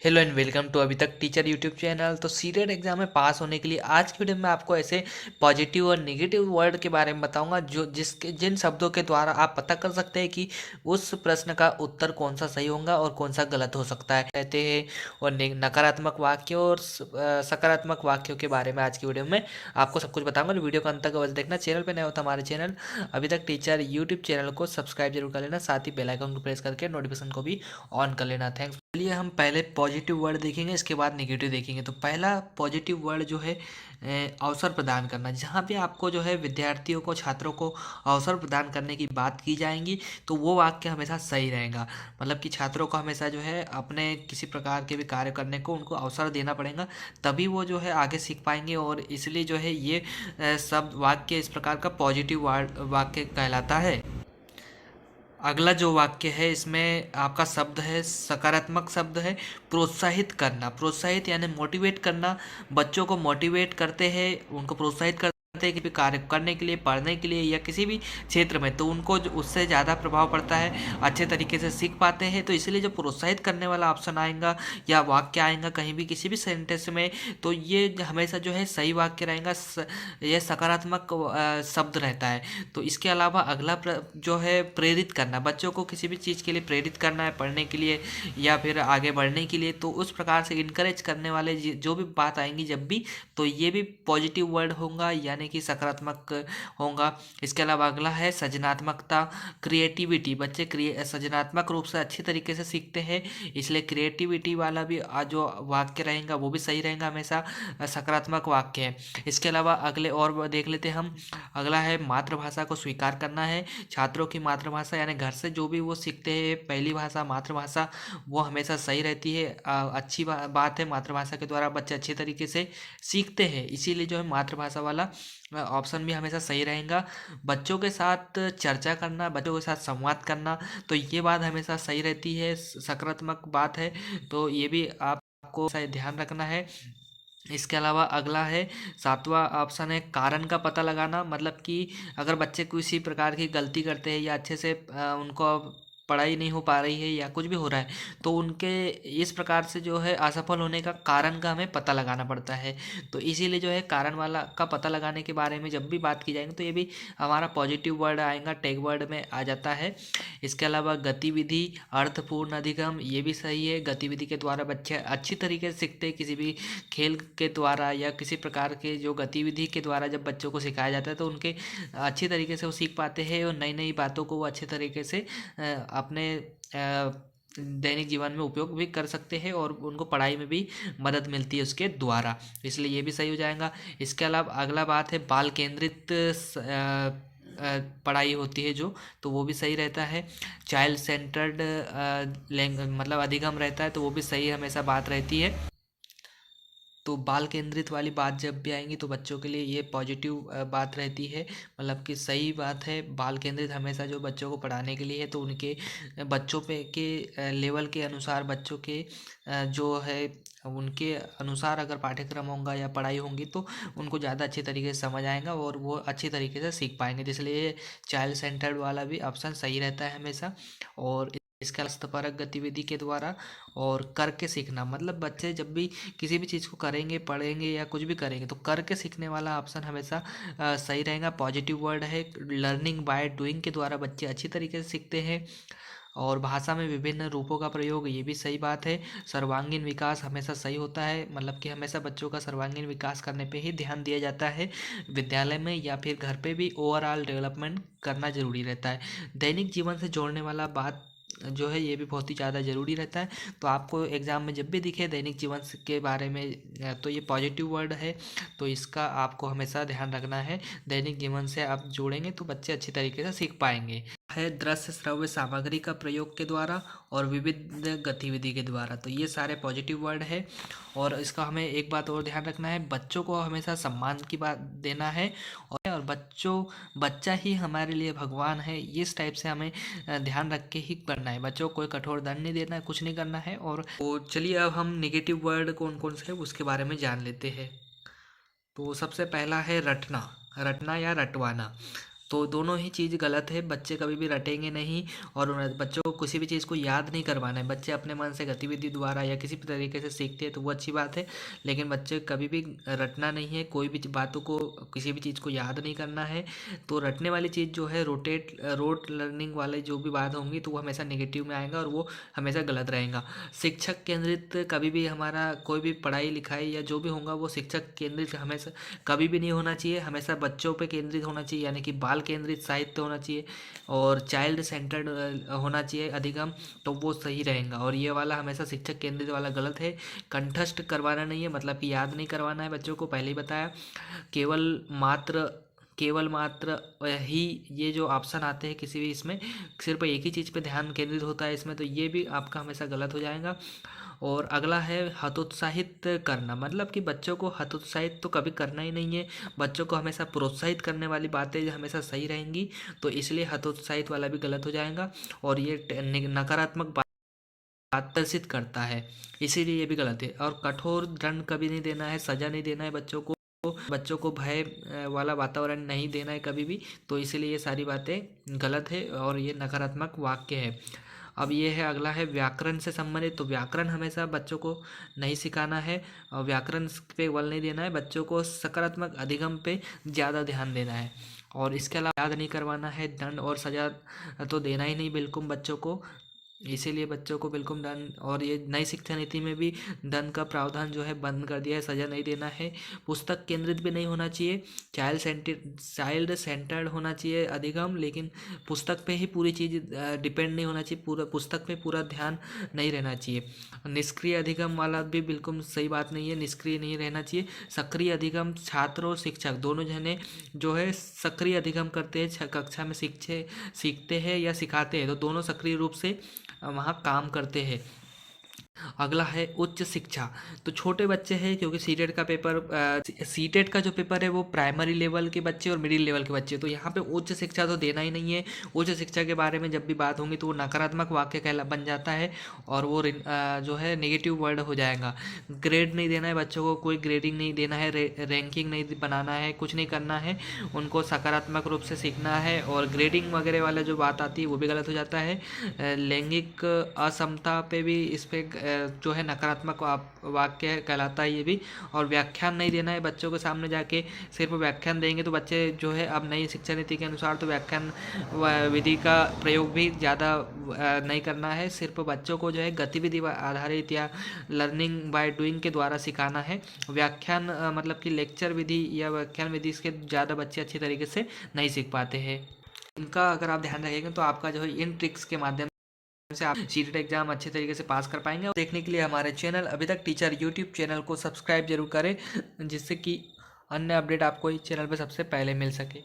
Hello and welcome to अभी तक teacher YouTube channel. तो सीटेट एग्जाम में पास होने के लिए आज की वीडियो में आपको ऐसे पॉजिटिव और नेगेटिव वर्ड के बारे में बताऊंगा जिन शब्दों के द्वारा आप पता कर सकते हैं कि उस प्रश्न का उत्तर कौन सा सही होगा और कौन सा गलत हो सकता है कहते हैं। और नकारात्मक वाक्य और सकारात्मक वाक्यों के बारे में आज की वीडियो में आपको सब कुछ बताऊंगा। तो वीडियो का अंत तक अवश्य देखना। चैनल पर नया होता हमारे चैनल अभी तक टीचर यूट्यूब चैनल को सब्सक्राइब जरूर कर लेना, साथ ही बेल आइकन को प्रेस करके नोटिफिकेशन को भी ऑन कर लेना। थैंक्स। चलिए हम पहले पॉजिटिव वर्ड देखेंगे, इसके बाद नेगेटिव देखेंगे। तो पहला पॉजिटिव वर्ड जो है अवसर प्रदान करना। जहाँ पे आपको जो है विद्यार्थियों को, छात्रों को अवसर प्रदान करने की बात की जाएंगी तो वो वाक्य हमेशा सही रहेगा। मतलब कि छात्रों को हमेशा जो है अपने किसी प्रकार के भी कार्य करने को उनको अवसर देना पड़ेगा, तभी वो जो है आगे सीख पाएंगे। और इसलिए जो है ये सब वाक्य इस प्रकार का पॉजिटिव वाक्य कहलाता है। अगला जो वाक्य है इसमें आपका शब्द है, सकारात्मक शब्द है, प्रोत्साहित करना। प्रोत्साहित यानी मोटिवेट करना। बच्चों को मोटिवेट करते हैं, उनको प्रोत्साहित करते हैं कि भी कार्य करने के लिए, पढ़ने के लिए या किसी भी क्षेत्र में, तो उनको उससे ज़्यादा प्रभाव पड़ता है, अच्छे तरीके से सीख पाते हैं। तो इसलिए जो प्रोत्साहित करने वाला ऑप्शन आएगा या वाक्य आएगा कहीं भी किसी भी सेंटेंस में, तो ये हमेशा जो है सही वाक्य रहेगा। यह सकारात्मक शब्द रहता है। तो इसके अलावा अगला जो है प्रेरित करना। बच्चों को किसी भी चीज़ के लिए प्रेरित करना है, पढ़ने के लिए या फिर आगे बढ़ने के लिए, तो उस प्रकार से इनकरेज करने वाले जो भी बात आएंगी जब भी, तो ये भी पॉजिटिव वर्ड होगा, यानी कि सकारात्मक होगा। इसके अलावा अगला है सृजनात्मकता, क्रिएटिविटी। बच्चे सृजनात्मक रूप से अच्छी तरीके से सीखते हैं, इसलिए क्रिएटिविटी वाला भी जो वाक्य रहेगा वो भी सही रहेगा, हमेशा सकारात्मक वाक्य है। इसके अलावा अगले और देख लेते हैं हम। अगला है मातृभाषा को स्वीकार करना है। छात्रों की मातृभाषा यानी घर से जो भी वो सीखते हैं, पहली भाषा मातृभाषा, वो हमेशा सही रहती है। अच्छी बात है, मातृभाषा के द्वारा बच्चे अच्छे तरीके से सीखते हैं, इसीलिए जो है मातृभाषा वाला ऑप्शन भी हमेशा सही रहेगा। बच्चों के साथ चर्चा करना, बच्चों के साथ संवाद करना, तो ये बात हमेशा सही रहती है, सकारात्मक बात है। तो ये भी आपको ध्यान रखना है। इसके अलावा अगला है सातवां ऑप्शन है कारण का पता लगाना। मतलब कि अगर बच्चे किसी प्रकार की गलती करते हैं या अच्छे से उनको पढ़ाई नहीं हो पा रही है या कुछ भी हो रहा है, तो उनके इस प्रकार से जो है असफल होने का कारण का हमें पता लगाना पड़ता है। तो इसीलिए जो है कारण वाला का पता लगाने के बारे में जब भी बात की जाएगी तो ये भी हमारा पॉजिटिव वर्ड आएगा, टैग वर्ड में आ जाता है। इसके अलावा गतिविधि, अर्थपूर्ण अधिगम, ये भी सही है। गतिविधि के द्वारा बच्चे अच्छी तरीके से सीखते हैं। किसी भी खेल के द्वारा या किसी प्रकार के जो गतिविधि के द्वारा जब बच्चों को सिखाया जाता है तो उनके अच्छी तरीके से वो सीख पाते हैं और नई नई बातों को वो अच्छे तरीके से अपने दैनिक जीवन में उपयोग भी कर सकते हैं और उनको पढ़ाई में भी मदद मिलती है उसके द्वारा, इसलिए ये भी सही हो जाएगा। इसके अलावा अगला बात है बाल केंद्रित पढ़ाई होती है जो, तो वो भी सही रहता है। चाइल्ड सेंटर्ड मतलब अधिगम रहता है, तो वो भी सही हमेशा बात रहती है। तो बाल केंद्रित वाली बात जब भी आएंगी तो बच्चों के लिए ये पॉजिटिव बात रहती है, मतलब कि सही बात है। बाल केंद्रित हमेशा जो बच्चों को पढ़ाने के लिए है, तो उनके बच्चों पे के लेवल के अनुसार, बच्चों के जो है उनके अनुसार अगर पाठ्यक्रम होगा या पढ़ाई होंगी तो उनको ज़्यादा अच्छे तरीके से समझ आएगा और वो अच्छी तरीके से सीख पाएंगे। इसलिए चाइल्ड सेंटर्ड वाला भी ऑप्शन सही रहता है हमेशा। और इसका हस्तपरक गतिविधि के द्वारा और करके सीखना, मतलब बच्चे जब भी किसी भी चीज़ को करेंगे, पढ़ेंगे या कुछ भी करेंगे, तो करके सीखने वाला ऑप्शन हमेशा सही रहेगा, पॉजिटिव वर्ड है। लर्निंग बाय डूइंग के द्वारा बच्चे अच्छी तरीके से सीखते हैं। और भाषा में विभिन्न रूपों का प्रयोग, ये भी सही बात है। सर्वांगीण विकास हमेशा सही होता है, मतलब कि हमेशा बच्चों का सर्वांगीण विकास करने पे ही ध्यान दिया जाता है। विद्यालय में या फिर घर पे भी ओवरऑल डेवलपमेंट करना जरूरी रहता है। दैनिक जीवन से जोड़ने वाला बात जो है ये भी बहुत ही ज़्यादा ज़रूरी रहता है। तो आपको एग्ज़ाम में जब भी दिखे दैनिक जीवन के बारे में तो ये पॉजिटिव वर्ड है, तो इसका आपको हमेशा ध्यान रखना है। दैनिक जीवन से आप जोड़ेंगे तो बच्चे अच्छी तरीके से सीख पाएंगे। है दृश्य श्रव्य सामग्री का प्रयोग के द्वारा और विविध गतिविधि के द्वारा, तो ये सारे पॉजिटिव वर्ड है। और इसका हमें एक बात और ध्यान रखना है, बच्चों को हमेशा सम्मान की बात देना है और बच्चा ही हमारे लिए भगवान है, इस टाइप से हमें ध्यान रख के ही करना है। बच्चों को कोई कठोर दंड नहीं देना है, कुछ नहीं करना है। और तो चलिए अब हम नेगेटिव वर्ड कौन कौन से है उसके बारे में जान लेते हैं। तो सबसे पहला है रटना, रटना या रटवाना। तो दोनों ही चीज़ गलत है। बच्चे कभी भी रटेंगे नहीं और बच्चों को किसी भी चीज़ को याद नहीं करवाना है। बच्चे अपने मन से गतिविधि द्वारा या किसी भी तरीके से सीखते हैं तो वो अच्छी बात है, लेकिन बच्चे कभी भी रटना नहीं है, कोई भी बातों को, किसी भी चीज़ को याद नहीं करना है। तो रटने वाली चीज़ जो है, रोट लर्निंग वाले जो भी बात होंगी तो वो हमेशा नेगेटिव में आएगा और वो हमेशा गलत रहेगा। शिक्षक केंद्रित कभी भी हमारा कोई भी पढ़ाई लिखाई या जो भी होगा वो शिक्षक केंद्रित हमेशा कभी भी नहीं होना चाहिए। हमेशा बच्चों पे केंद्रित होना चाहिए, यानी कि बाल केंद्रित साहित्य होना चाहिए और चाइल्ड सेंटर्ड होना चाहिए अधिगम, तो वो सही रहेगा। और ये वाला हमेशा शिक्षक केंद्रित वाला गलत है। कंठस्थ करवाना नहीं है, मतलब कि याद नहीं करवाना है बच्चों को, पहले ही बताया। केवल मात्र ही ये जो ऑप्शन आते हैं किसी भी इसमें, सिर्फ एक ही चीज़ पे ध्यान केंद्रित होता है इसमें, तो ये भी आपका हमेशा गलत हो जाएगा। और अगला है हतोत्साहित करना, मतलब कि बच्चों को हतोत्साहित तो कभी करना ही नहीं है। बच्चों को हमेशा प्रोत्साहित करने वाली बातें हमेशा सही रहेंगी, तो इसलिए हतोत्साहित वाला भी गलत हो जाएगा। और ये नकारात्मक बात आकर्षित करता है, इसीलिए ये भी गलत है। और कठोर दंड कभी नहीं देना है, सजा नहीं देना है बच्चों को भय वाला वातावरण नहीं देना है कभी भी, तो इसीलिए ये सारी बातें गलत है और ये नकारात्मक वाक्य है। अब ये है, अगला है व्याकरण से संबंधित। तो व्याकरण हमेशा बच्चों को नहीं सिखाना है और व्याकरण पे बल नहीं देना है, बच्चों को सकारात्मक अधिगम पे ज़्यादा ध्यान देना है। और इसके अलावा याद नहीं करवाना है, दंड और सजा तो देना ही नहीं बिल्कुल बच्चों को, इसीलिए बच्चों को बिल्कुल दंड, और ये नई शिक्षा नीति में भी दंड का प्रावधान जो है बंद कर दिया है, सजा नहीं देना है। पुस्तक केंद्रित भी नहीं होना चाहिए, चाइल्ड सेंटर्ड होना चाहिए अधिगम, लेकिन पुस्तक पे ही पूरी चीज़ डिपेंड नहीं होना चाहिए, पूरा पुस्तक पे पूरा ध्यान नहीं रहना चाहिए। निष्क्रिय अधिगम वाला भी बिल्कुल सही बात नहीं है, निष्क्रिय नहीं रहना चाहिए। सक्रिय अधिगम, छात्र और शिक्षक दोनों जने जो है सक्रिय अधिगम करते हैं, कक्षा में सीखते हैं या सिखाते हैं, तो दोनों सक्रिय रूप से वहाँ काम करते हैं। अगला है उच्च शिक्षा। तो छोटे बच्चे हैं, क्योंकि सीटेट का जो पेपर है वो प्राइमरी लेवल के बच्चे और मिडिल लेवल के बच्चे, तो यहाँ पे उच्च शिक्षा तो देना ही नहीं है। उच्च शिक्षा के बारे में जब भी बात होगी तो वो नकारात्मक वाक्य कहला बन जाता है और वो जो है नेगेटिव वर्ड हो जाएगा। ग्रेड नहीं देना है बच्चों को, कोई ग्रेडिंग नहीं देना है, रैंकिंग नहीं बनाना है, कुछ नहीं करना है, उनको सकारात्मक रूप से सीखना है। और ग्रेडिंग वगैरह वाला जो बात आती है वो भी गलत हो जाता है। लैंगिक असमता पे भी इस पे जो है नकारात्मक वाक्य कहलाता है ये भी। और व्याख्यान नहीं देना है बच्चों के सामने जाके, सिर्फ व्याख्यान देंगे तो बच्चे जो है, अब नई शिक्षा नीति के अनुसार तो व्याख्यान विधि का प्रयोग भी ज़्यादा नहीं करना है, सिर्फ बच्चों को जो है गतिविधि आधारित या लर्निंग बाय डूइंग के द्वारा सिखाना है। व्याख्यान मतलब कि लेक्चर विधि या व्याख्यान विधि इसके ज़्यादा बच्चे अच्छी तरीके से नहीं सीख पाते हैं। इनका अगर आप ध्यान रखेंगे तो आपका जो है इन ट्रिक्स के माध्यम से आप सीटेट एग्जाम अच्छे तरीके से पास कर पाएंगे। और देखने के लिए हमारे चैनल अभी तक टीचर यूट्यूब चैनल को सब्सक्राइब जरूर करें, जिससे कि अन्य अपडेट आपको इस चैनल पर सबसे पहले मिल सके।